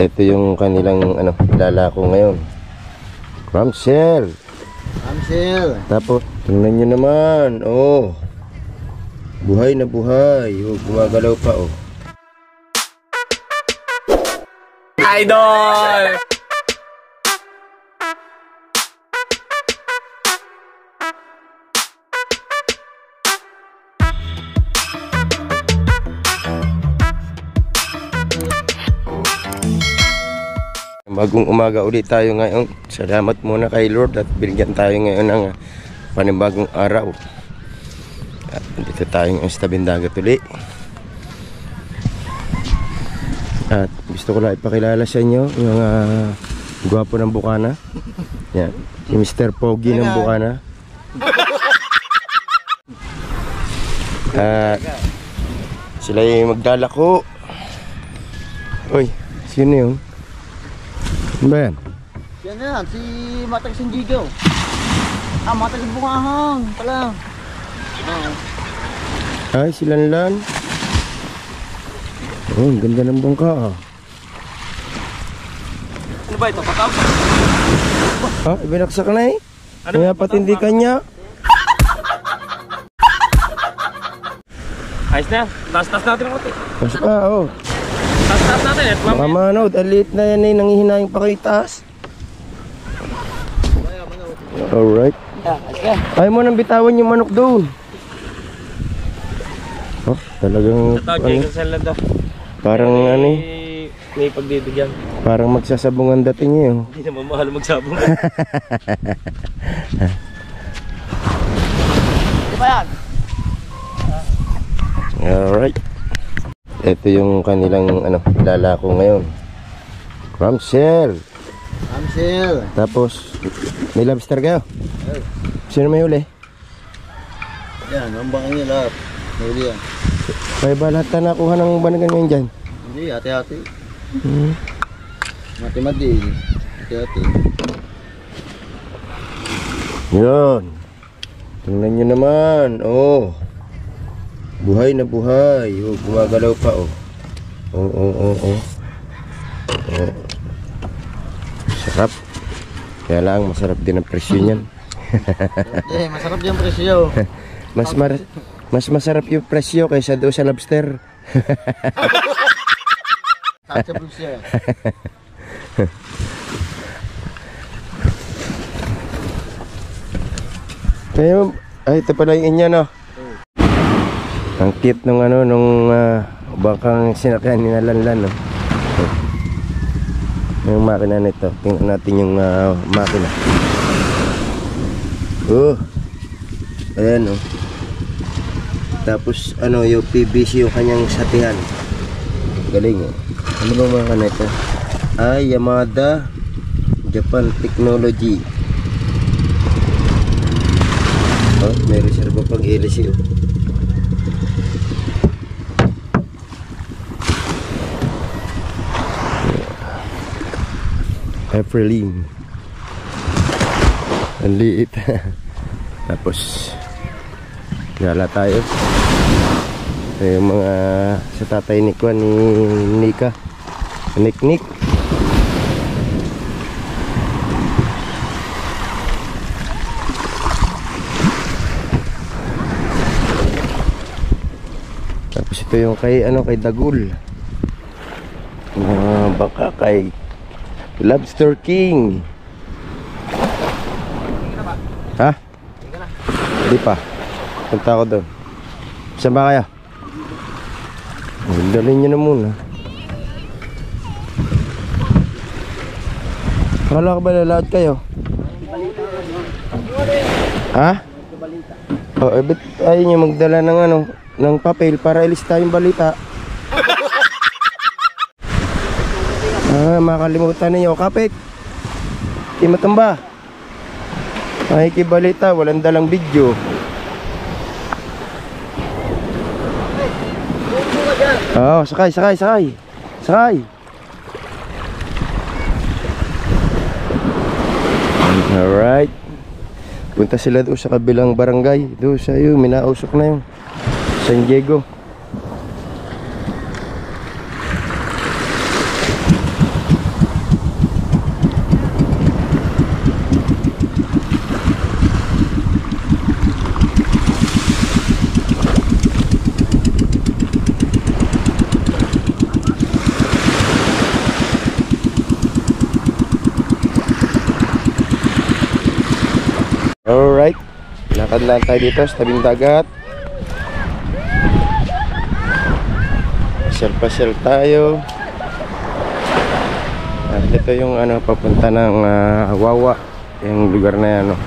Ito yung kanilang lalako ngayon. Ramsel. Tapos tingnan nyo naman. Oh, buhay na buhay. Oh, gumagalaw pa. Oh, idol. bagong umaga ulit tayo ngayon. Salamat muna kay Lord at binigyan tayo ngayon ng panibagong araw. At dito tayo ngayon sa tabing dagat ulit. At gusto ko lang ipakilala sa inyo yung gwapo ng Bukana. Yan, si Mr. Pogi ng Bukana. At sila yung maglalako. Uy, sino yun? Ano ba yan? Yan na, si Matag Sanjigo. Matag Bungahang pala. Ay, si Lanlan. Oh, ang ganda ng bungka. Ano ba ito? Pataw? Ibinaksak na eh. Ano kaya patindikan niya? Ayos na yan. Tas-tas natin ang konti. Mas pa, oh. Tas-tas natin eh. Mga manood, alit na yan eh. Nangihinayang pa kayo itaas. Alright. Ayaw mo nang bitawan yung manok doon. Oh, talagang parang may pagdidugyan. Parang magsasabungan dating niyo. Hindi naman mahal magsabong. Di ba yan? Alright. Ito yung kanilang lalako ngayon. Ramsel. Tapos may lobster kayo? Sino may huli? Yan, ang bangin niya lahat. Huli yan. Kaya ba lahat na nakuha ng banagan ngayon dyan? Hindi, hati-hati. Mati-mati. Hati-hati. Yun. Tingnan nyo naman. Oh, buhay na buhay. Oh, gumagalaw pa. Oh. Oh. Sarap. Kaya lang masarap din ang presyo niyan. Masarap yung presyo. Mas masarap yung presyo kaysa doon sa lobster. Sa presyo. Kaya ito pala yung inyo, no? Ang cute nung bangkang sinakyan ni Lanlan, no? Yung makina nito. Tingnan natin yung makina. Oh, ayan, oh. Tapos yung PVC yung kanyang satihan. Galing, eh. Ano ba mga kanito? Yamada Japan Technology. Oh, may reserva pang LC, oh. Apriline. Ang liit. Tapos gala tayo. Ito yung mga sa tatay ni Kwan, ni Nika, Nick. Tapos ito yung kay Dagul. Baka kay Lobster King. Ha? Hindi pa. Punta ako doon. Saan ba kaya? Dalhin nyo na muna. Akala ko ba lalakad kayo? Ha? Oh, ayaw nyo magdala ng papel para ilista yung balita. Makalimutan ninyo. Kapit, di matamba. Makikibalita, walang dalang video. Oh, sakay. Alright. Punta sila doon sa kabilang barangay. Doon sa minausok na yung San Diego. Alright, lakad lang tayo dito sa tabing dagat. Pasyal-pasyal tayo. At ito yung ano, papunta ng Wawa, yung lugar na yan, no?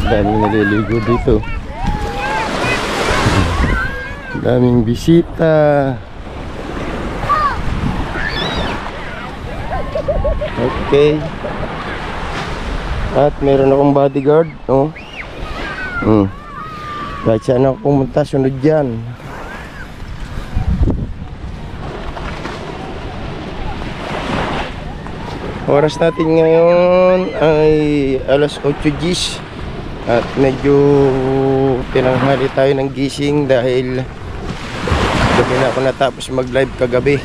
Daming naliligo dito. Daming bisita. Okay. At meron akong bodyguard, oh. Kahit saan ako pumunta, sunod dyan. Oras natin ngayon ay alas 8:10 at medyo tinanghali tayo ng gising dahil gabi na ako natapos mag live kagabi.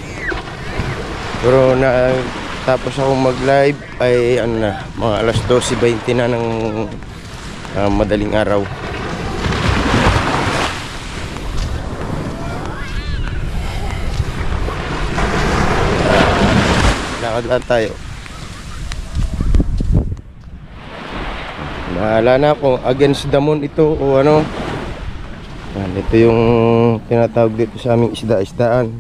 Pero natapos ako mag live ay ano na, mga alas 12:20 na ng madaling araw. Lakad lang tayo. Bahala na kung against the moon ito o ano. Ito yung tinatawag dito sa aming isda-isdaan.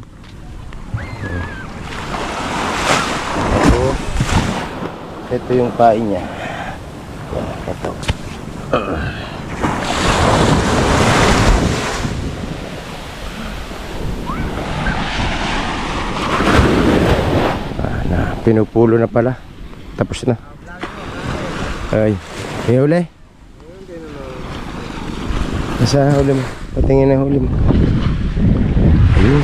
Ito yung pain niya. Ito. Pinupulo na pala. Tapos na. Ay. May huli? Nasa huli mo? Patingin na huli mo. Ayun.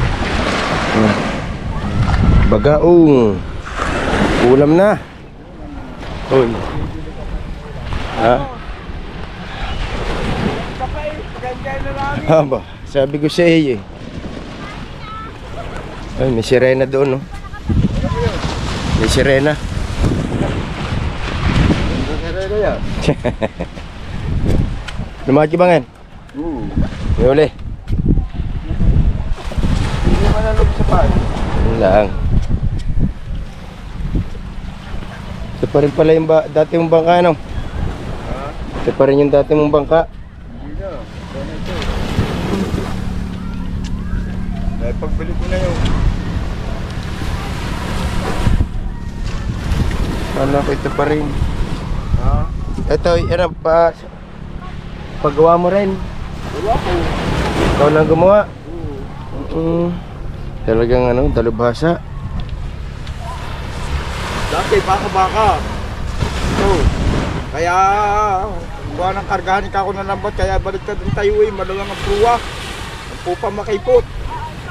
Bagaong. Ulam na. Uy. Ha? Haba. Sabi ko sa iyo eh. Ay, may sirena doon, no? May sirena. Lumaki bangin? May uli. Hindi manalog sa paan. Yun lang. Ito pa rin pala yung dati mong bangka, no? Ito pa rin yung dati mong bangka. Hindi na. Ito. Dahil pagbalik ko na yun. Ano ko ito pa rin. Ha? Ito, ano pa paggawa mo rin. Wala ko. Ikaw lang gumawa. Talagang ano, dalubhasa. Dati baka-baka. Ito. Kaya buwan ng kargahan ka ako ng lambat. Kaya baliktad ng tayo eh. Malulang ang pruwa. Ang pupa makaipot.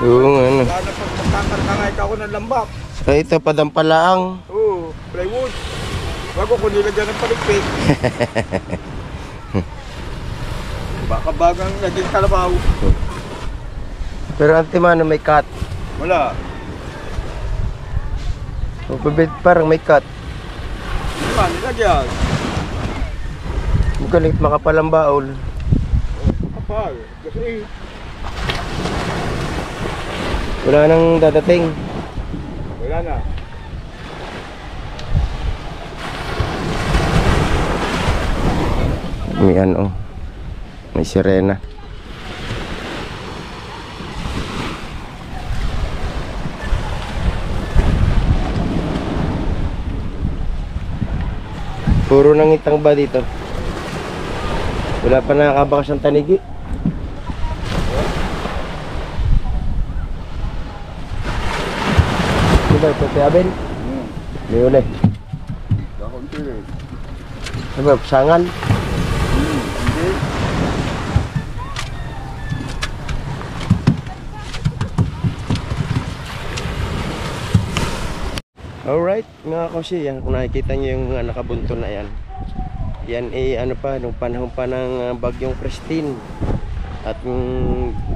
Oo, ano. Wala na pag magkakarga ka ako ng lambat. Ay, ito padampalaang. Oo, plywood. Bago ko nilagyan ng paligpit. Baka bagang naging kalabaw. Pero antimano may cut. Wala. Pabit parang may cut. Diba, nilagyan. Magaling makapalang baol. Kapal. Kasi Wala nang dadating. wala na. May ano, may sirena. Puro nangitang ba dito? Wala pa nakakabakas ng tanigi. Diba ito si Abel? May uli. Kakunti rin. Diba, pasangan? Hindi. Alright, mga kasi yan, kung nakikita nyo yung mga nakabunto na yan. Yan eh ano pa, nung panahon pa ng bagyong Christine. At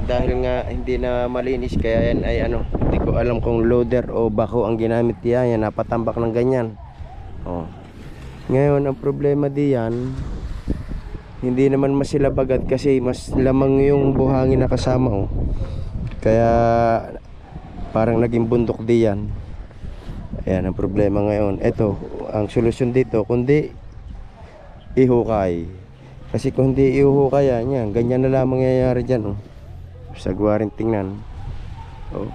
dahil nga hindi na malinis, kaya yan ay ano, hindi ko alam kung loader o bako ang ginamit yan, napatambak ng ganyan. Oh. Ngayon ang problema diyan, hindi naman masilabagat kasi mas lamang yung buhangin na kasama, oh. Kaya parang naging bundok diyan. Ayan ang problema ngayon. Ito, ang solusyon dito, kundi ihukay. Kasi kung hindi ihukay yan, ganyan na lang mangyayari dyan. Oh. Sagwa rin tingnan. Oh.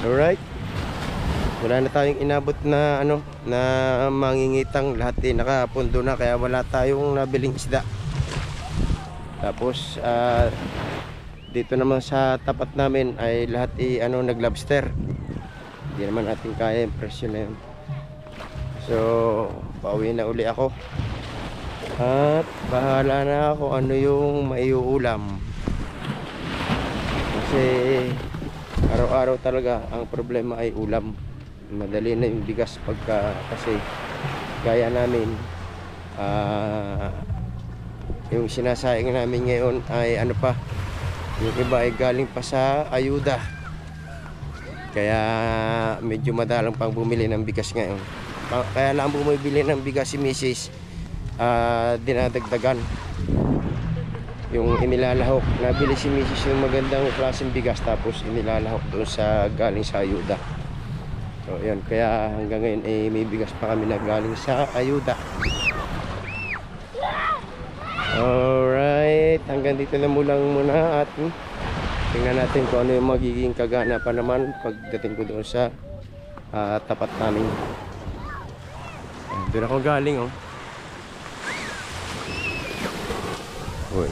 Alright. Wala na tayong inabot na na mangingitang. Lahat nakapundo na, kaya wala tayong nabiling isda. Tapos dito naman sa tapat namin ay lahat naglobster. Hindi naman natin kaya yung presyo na yun. So pauwi na uli ako. At bahala na ako ano yung maiuulam. Kasi araw-araw talaga ang problema ay ulam. Madali na yung bigas kasi gaya namin yung sinasayang namin ngayon ay yung iba ay galing pa sa ayuda, kaya medyo madalang pang bumili ng bigas ngayon. Kaya lang bumibili ng bigas si Mrs. Dinadagdagan yung inilalahok. Nabili si Mrs. yung magandang klaseng bigas, tapos inilalahok doon sa galing sa ayuda. So yun, kaya hanggang ngayon may bigas pa kami na galing sa ayuda. Alright, hanggang dito na muna at tingnan natin kung ano yung magiging kaganapan naman pagdating ko doon sa tapat namin. Doon ako galing oh. Uy.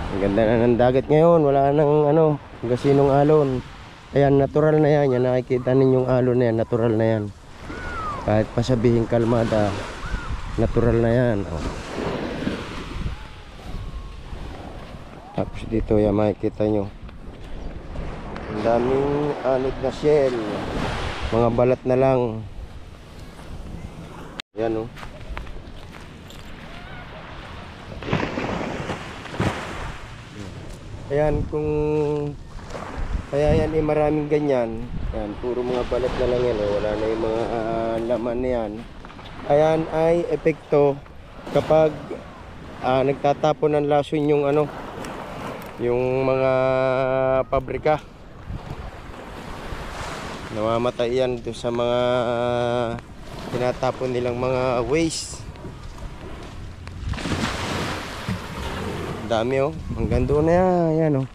Ang ganda na ng dagat ngayon, wala nang gasinong alon. Ayan, natural na yan, nakikita ninyong alon na yan, natural na yan. Kahit pa sabihin kalmada, natural na yan. Oh. Tapos dito yan makikita nyo, ang daming anod na shell, mga balat na lang. Yan oh. Ayan, kaya yan maraming ganyan. Yan, puro mga balat na lang yan oh. Wala na yung mga laman na yan. Ayan ay epekto kapag nagtatapon ng lason yung mga pabrika. Namamatay yan doon sa mga tinatapon nilang mga waste. Dami oh, hanggang doon na yan oh.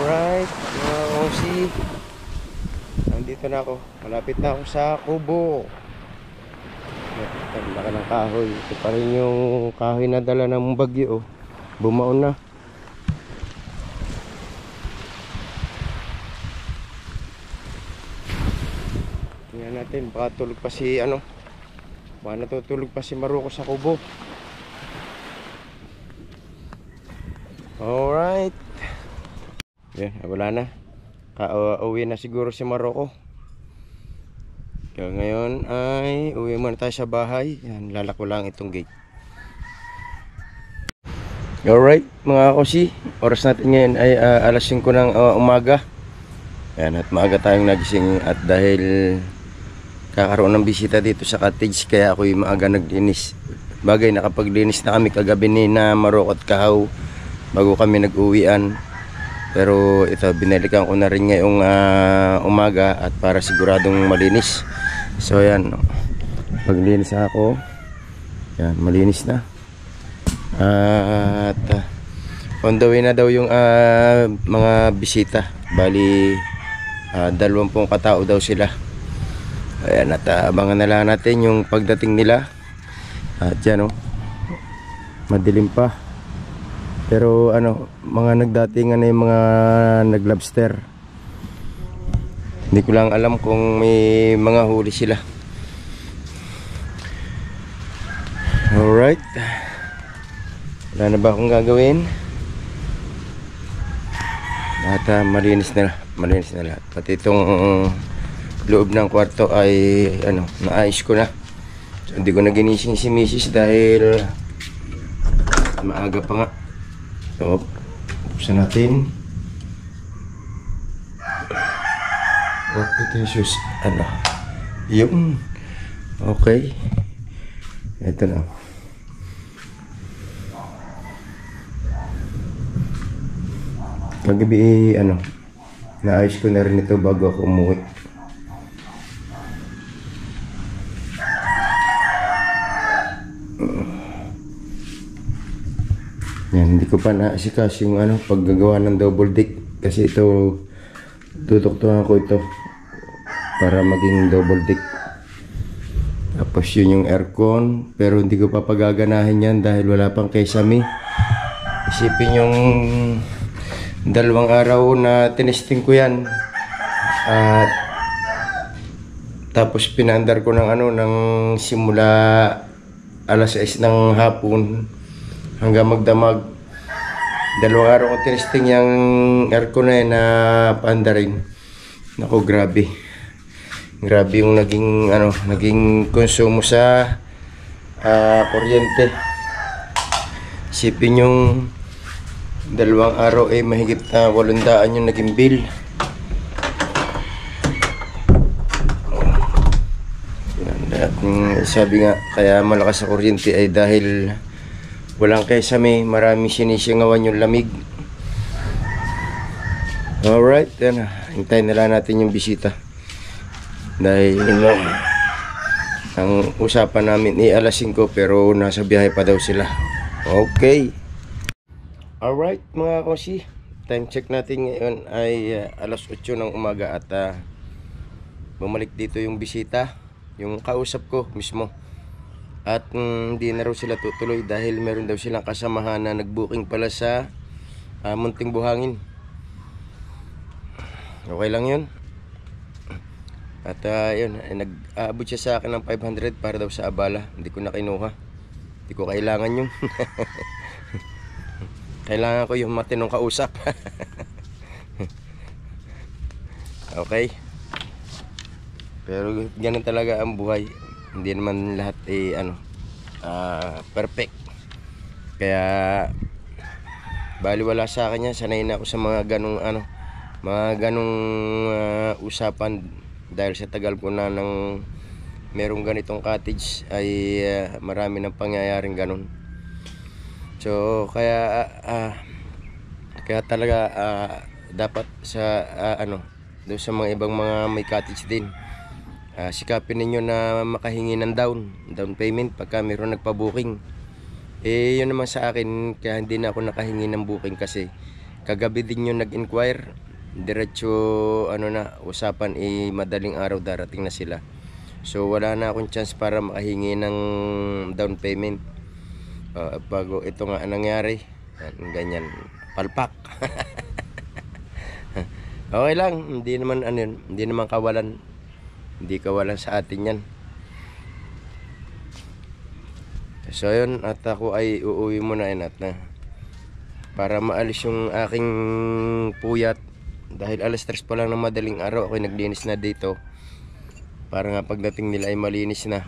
Alright, mga kongsi, nandito na ako, malapit na ako sa kubo. Laka ng kahoy, ito pa rin yung kahoy na dala ng bagyo oh. Bumaon na. Tingnan natin, baka tulog pa si baka natutulog pa si Maruko sa kubo. Alright. Yan, wala na. Uwi na siguro si Maruko. Kaya ngayon ay uwi muna tayo sa bahay. Yan, lalako lang itong gate. Alright mga kosi, oras natin ngayon ay alas 5 ng umaga. Yan, at maaga tayong nagising. At dahil kakaroon ng bisita dito sa cottage, kaya ako'y maaga naglinis. Bagay, nakapaglinis na kami kagabi ni na Maruko at Kahaw bago kami nag-uwian. Pero ito, binalikan ko na rin ngayong umaga at para siguradong malinis. So yan, paglinis ako. Yan, malinis na. At on the way na daw yung mga bisita. Bali 20 katao daw sila. Ayan, at abangan na lang natin yung pagdating nila. At yan madilim pa. Pero mga nagdatingan na yung mga naglobster. Hindi ko lang alam kung may mga huli sila. Alright. Wala na ba akong gagawin? At malinis na lahat. Pati itong loob ng kwarto ay naayos ko na. So, hindi ko na ginising si Mrs. dahil maaga pa nga. So, buksan natin. Ito yung shoes. Ano? Yung. Okay. Ito na. Kagabi, ano, naayos ko na rin ito bago ako umuwi. Yan, hindi ko pa naasikas yung ano, paggagawa ng double deck. Kasi ito, tutuktuhan ko ito para maging double deck. Tapos yun yung aircon, pero hindi ko pa pagaganahin yan dahil wala pang kesame. Isipin yung 2 araw na tinesting ko yan. At tapos pinandar ko ng ano, ng simula alas 6 ng hapon hanggang magdamag. 2 araw ko tinesting yung aircon na yan na paandarin. Naku, grabe. Grabe yung naging ano, naging konsumo sa kuryente. Isipin yung 2 araw mahigit na 800 yung naging bill. At sabi nga kaya malakas sa kuryente ay dahil walang kesame, marami sinisingawan yung lamig. Alright, yan. Hintayin na lang natin yung bisita. Dahil ang usapan namin alas 5 pero nasa biyahe pa daw sila. Okay. Alright mga kosi, time check natin ngayon ay alas 8 ng umaga at bumalik dito yung bisita, yung kausap ko mismo. At hindi na raw sila tutuloy dahil meron daw silang kasamahan na nag-booking pala sa Munting Buhangin. Okay lang yun. At yun, nag-aabot siya sa akin ng 500 para daw sa abala. Hindi ko na kinuha. Hindi ko kailangan yung kailangan ko yung matinong kausap. Okay. Pero ganun talaga ang buhay. Hindi naman lahat perfect. Kaya baliwala sa akin yan. Sanay na ako sa mga ganung usapan dahil sa tagal ko na ng merong ganitong cottage ay marami ng pangyayaring ganun. So kaya talaga dapat sa doon sa mga ibang mga may cottage din, sikapin ninyo na makahingi ng down payment pagka mayroon nagpa-booking. Yun naman sa akin, kaya hindi na ako nakahingi ng booking kasi kagabi din yung nag-inquire. Diretso usapan madaling araw darating na sila. So wala na akong chance para makahingi ng down payment. Bago ito nga nangyari, ganyan, palpak. Okay lang, hindi naman kawalan. Hindi kawalan sa atin yan. So yun, at ako ay uuwi muna para maalis yung aking puyat. Dahil alas 3 pa lang ng madaling araw ako naglinis na dito para nga pagdating nila ay malinis na.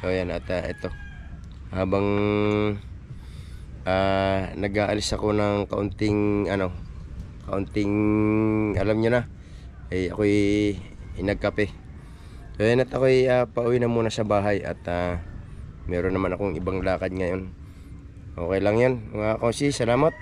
So yan, at ito habang nag-aalis ako ng kaunting alam nyo na, ako'y nagkape. So yan, at ako'y pauwi na muna sa bahay at meron naman akong ibang lakad ngayon. Okay lang yan mga kosi, salamat.